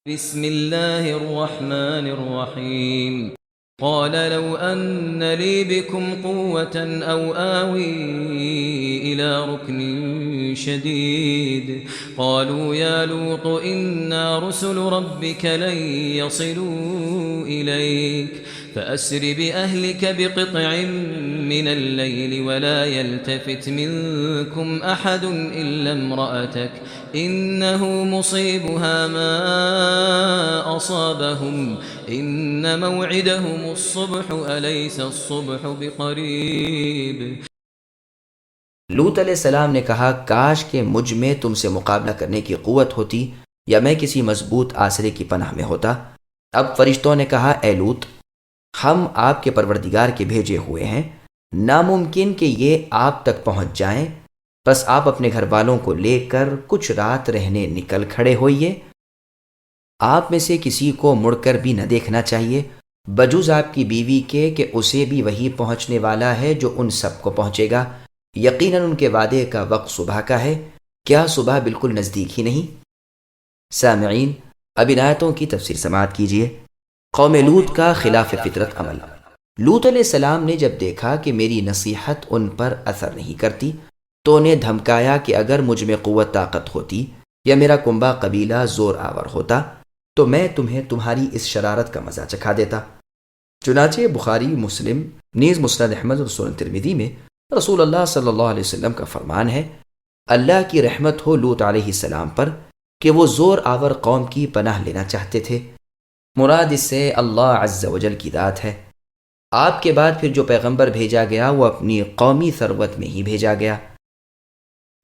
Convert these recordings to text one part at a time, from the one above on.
بسم الله الرحمن الرحيم قال لو أن لي بكم قوة أو آوي إلى ركن شديد قالوا يا لوط إنا رسل ربك لن يصلوا إليك فأسر بأهلك بقطع من الليل ولا يلتفت منكم أحد إلا امرأتك إنه مصيبها ما أصابهم إن موعدهم الصبح أليس الصبح بقريب۔ لوط علیہ السلام نے کہا کاش کہ مجھ میں تم سے مقابلہ کرنے کی قوت ہوتی یا میں کسی مضبوط آسرے کی پناہ میں ہوتا۔ اب فرشتوں نے کہا اے لوط، ہم آپ کے پروردگار کے بھیجے ہوئے ہیں، ناممکن کہ یہ آپ تک پہنچ جائیں، بس آپ اپنے گھر والوں کو لے کر کچھ رات رہنے نکل کھڑے ہوئیے۔ آپ میں سے کسی کو مڑ کر بھی نہ دیکھنا چاہیے بجز آپ کی بیوی کے کہ اسے بھی وہی پہنچنے والا ہے جو ان سب کو پہنچے گا، یقیناً ان کے وعدے کا وقت صبح کا ہے، کیا صبح بالکل نزدیک ہی نہیں؟ سامعین، اب ان آیتوں کی تفسیر سماعت کیجیے۔ قوم لوط کا خلاف فطرت عمل۔ لوط علیہ السلام نے جب دیکھا کہ میری نصیحت ان پر اثر نہیں کرتی تو انہیں دھمکایا کہ اگر مجھ میں قوت طاقت ہوتی یا میرا کنبہ قبیلہ زور آور ہوتا تو میں تمہیں تمہاری اس شرارت کا مزہ چکھا دیتا۔ چنانچہ بخاری، مسلم، نیز مسند احمد اور سنن ترمذی میں رسول اللہ صلی اللہ علیہ وسلم کا فرمان ہے، اللہ کی رحمت ہو لوط علیہ السلام پر کہ وہ زور آور قوم کی پناہ لینا چاہتے تھے۔ مراد اس سے اللہ عز و جل کی ذات ہے۔ آپ کے بعد پھر جو پیغمبر بھیجا گیا وہ اپنی قومی ثروت میں ہی بھیجا گیا۔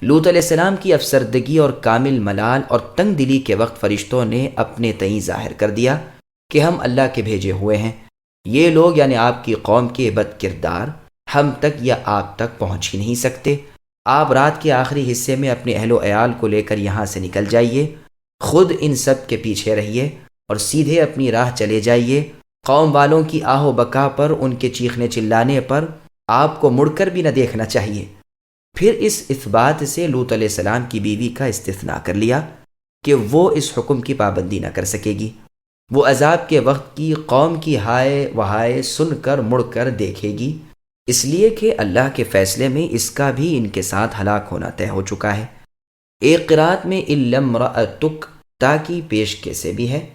لوط علیہ السلام کی افسردگی اور کامل ملال اور تنگ دلی کے وقت فرشتوں نے اپنے تئیں ظاہر کر دیا کہ ہم اللہ کے بھیجے ہوئے ہیں، یہ لوگ یعنی آپ کی قوم کے بد کردار ہم تک یا آپ تک پہنچ ہی نہیں سکتے۔ آپ رات کے آخری حصے میں اپنے اہل و عیال کو لے کر یہاں سے نکل جائیے، خود ان سب کے پیچھے رہیے اور سیدھے اپنی راہ چلے جائیے۔ قوم والوں کی آہ و بکا پر، ان کے چیخنے چلانے پر آپ کو مڑ کر بھی نہ دیکھنا چاہیے۔ پھر اس اثبات سے لوط علیہ السلام کی بیوی کا استثناء کر لیا کہ وہ اس حکم کی پابندی نہ کر سکے گی، وہ عذاب کے وقت کی قوم کی ہائے وہائے سن کر مڑ کر دیکھے گی، اس لیے کہ اللہ کے فیصلے میں اس کا بھی ان کے ساتھ ہلاک ہونا طے ہو چکا ہے۔ ایک قرات میں الا امرأتک تاکہ پیش کے سے بھی ہے۔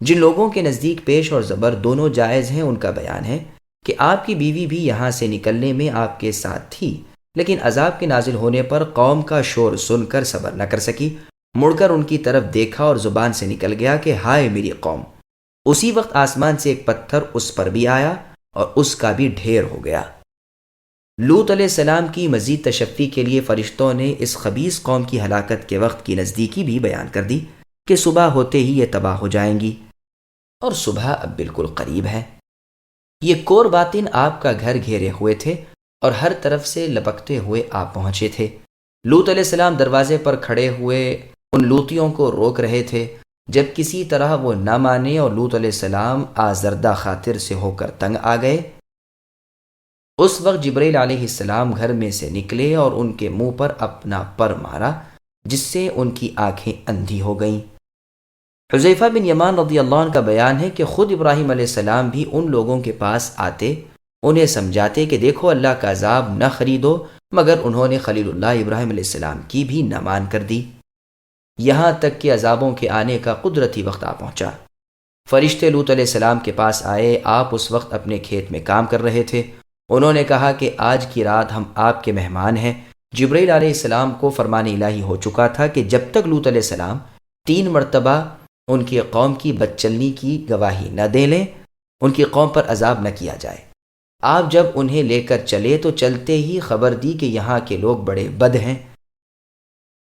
جن لوگوں کے نزدیک پیش اور زبر دونوں جائز ہیں ان کا بیان ہے کہ آپ کی بیوی بھی یہاں سے نکلنے میں آپ کے ساتھ تھی، لیکن عذاب کے نازل ہونے پر قوم کا شور سن کر صبر نہ کر سکی، مڑ کر ان کی طرف دیکھا اور زبان سے نکل گیا کہ ہائے میری قوم۔ اسی وقت آسمان سے ایک پتھر اس پر بھی آیا اور اس کا بھی ڈھیر ہو گیا۔ لوط علیہ السلام کی مزید تشفی کے لیے فرشتوں نے اس خبیث قوم کی ہلاکت کے وقت کی نزدیکی بھی بیان کر دی کہ صبح ہوتے ہی یہ تباہ ہو جائیں گی، اور صبح اب بالکل قریب ہے۔ یہ کور باطن آپ کا گھر گھیرے ہوئے تھے اور ہر طرف سے لپکتے ہوئے آپ پہنچے تھے۔ لوط علیہ السلام دروازے پر کھڑے ہوئے ان لوطیوں کو روک رہے تھے، جب کسی طرح وہ نہ مانے اور لوط علیہ السلام آزردہ خاطر سے ہو کر تنگ آ گئے۔ اس وقت جبرائیل علیہ السلام گھر میں سے نکلے اور ان کے منہ پر اپنا پر مارا، جس سے ان کی آنکھیں اندھی ہو گئیں۔ حذیفہ بن یمان رضی اللہ عنہ کا بیان ہے کہ خود ابراہیم علیہ السلام بھی ان لوگوں کے پاس آتے، انہیں سمجھاتے کہ دیکھو اللہ کا عذاب نہ خریدو، مگر انہوں نے خلیل اللہ ابراہیم علیہ السلام کی بھی نہ مان کر دی، یہاں تک کہ عذابوں کے آنے کا قدرتی وقت آ پہنچا۔ فرشتے لوط علیہ السلام کے پاس آئے، آپ اس وقت اپنے کھیت میں کام کر رہے تھے۔ انہوں نے کہا کہ آج کی رات ہم آپ کے مہمان ہیں۔ جبرائیل علیہ السلام کو فرمان الہی ہو چکا تھا کہ جب تک لوط علیہ السلام 3 مرتبہ ان کی قوم کی بدچلنی کی گواہی نہ دے لیں، ان کی قوم پر عذاب نہ کیا جائے۔ آپ جب انہیں لے کر چلے تو چلتے ہی خبر دی کہ یہاں کے لوگ بڑے بد ہیں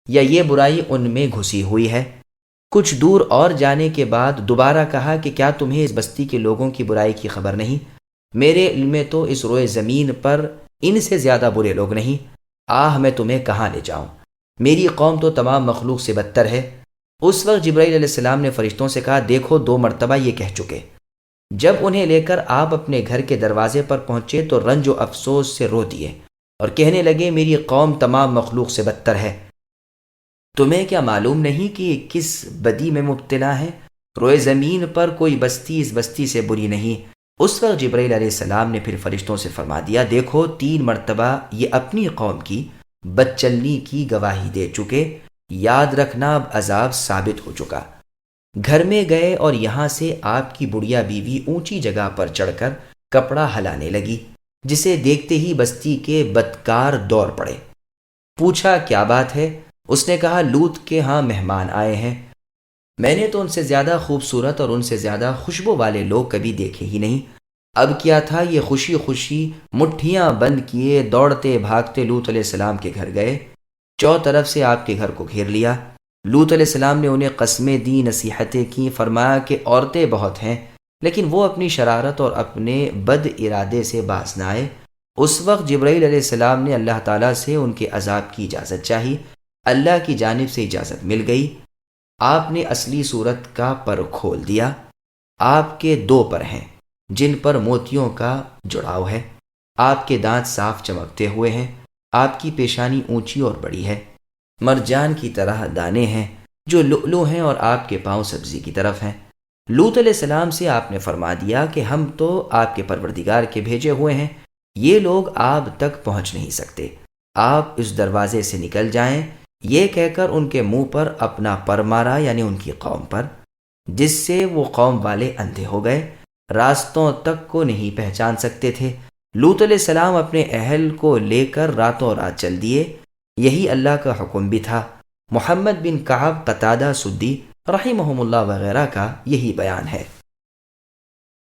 یا یہ برائی ان میں گھسی ہوئی ہے۔ کچھ دور اور جانے کے بعد دوبارہ کہا کہ کیا تمہیں اس بستی کے لوگوں کی برائی کی خبر نہیں؟ میرے علم میں تو اس روئے زمین پر ان سے زیادہ برے لوگ نہیں، میں تمہیں کہاں لے جاؤں؟ میری قوم تو تمام مخلوق سے بدتر ہے۔ اس وقت جبرائیل علیہ السلام نے فرشتوں سے کہا دیکھو 2 مرتبہ یہ کہہ چکے۔ جب انہیں لے کر آپ اپنے گھر کے دروازے پر پہنچے تو رنج و افسوس سے رو دیے اور کہنے لگے میری قوم تمام مخلوق سے بدتر ہے۔ تمہیں کیا معلوم نہیں کہ کس بدی میں مبتلا ہے؟ روئے زمین پر کوئی بستی اس بستی سے بری نہیں۔ اس وقت جبرائیل علیہ السلام نے پھر فرشتوں سے فرما دیا، دیکھو 3 مرتبہ یہ اپنی قوم کی بدچلنی کی گواہی دے چکے، یاد رکھنا اب عذاب ثابت ہو چکا۔ گھر میں گئے اور یہاں سے آپ کی بڑھیا بیوی اونچی جگہ پر چڑھ کر کپڑا ہلانے لگی، جسے دیکھتے ہی بستی کے بدکار دوڑ پڑے۔ پوچھا کیا بات ہے؟ اس نے کہا لوط کے ہاں مہمان آئے ہیں، میں نے تو ان سے زیادہ خوبصورت اور ان سے زیادہ خوشبو والے لوگ کبھی دیکھے ہی نہیں۔ اب کیا تھا، یہ خوشی خوشی مٹھیاں بند کیے دوڑتے بھاگتے لوط علیہ السلام کے گھر گئے، چوطرف سے آپ کے گھر کو گھیر لیا۔ لوط علیہ السلام نے انہیں قسمیں دی، نصیحتیں کی، فرمایا کہ عورتیں بہت ہیں لیکن وہ اپنی شرارت اور اپنے بد ارادے سے باز نہ آئے۔ اس وقت جبرائیل علیہ السلام نے اللہ تعالیٰ سے ان کے عذاب کی اجازت چاہی، اللہ کی جانب سے اجازت مل گئی۔ آپ نے اصلی صورت کا پر کھول دیا۔ آپ کے 2 پر ہیں جن پر موتیوں کا جڑاؤ ہے، آپ کے دانت صاف چمکتے ہوئے ہیں، آپ کی پیشانی اونچی اور بڑی ہے، مرجان کی طرح دانے ہیں جو لؤلؤ ہیں، اور آپ کے پاؤں سبزی کی طرف ہیں۔ لوط علیہ السلام سے آپ نے فرما دیا کہ ہم تو آپ کے پروردگار کے بھیجے ہوئے ہیں، یہ لوگ آپ تک پہنچ نہیں سکتے، آپ اس دروازے سے نکل جائیں۔ یہ کہہ کر ان کے منہ پر اپنا پر مارا، یعنی ان کی قوم پر، جس سے وہ قوم والے اندھے ہو گئے، راستوں تک کو نہیں پہچان سکتے تھے۔ لوط علیہ السلام اپنے اہل کو لے کر راتوں رات چل دیے، یہی اللہ کا حکم بھی تھا۔ محمد بن کعب، قتادہ، سدی رحمہم اللہ وغیرہ کا یہی بیان ہے۔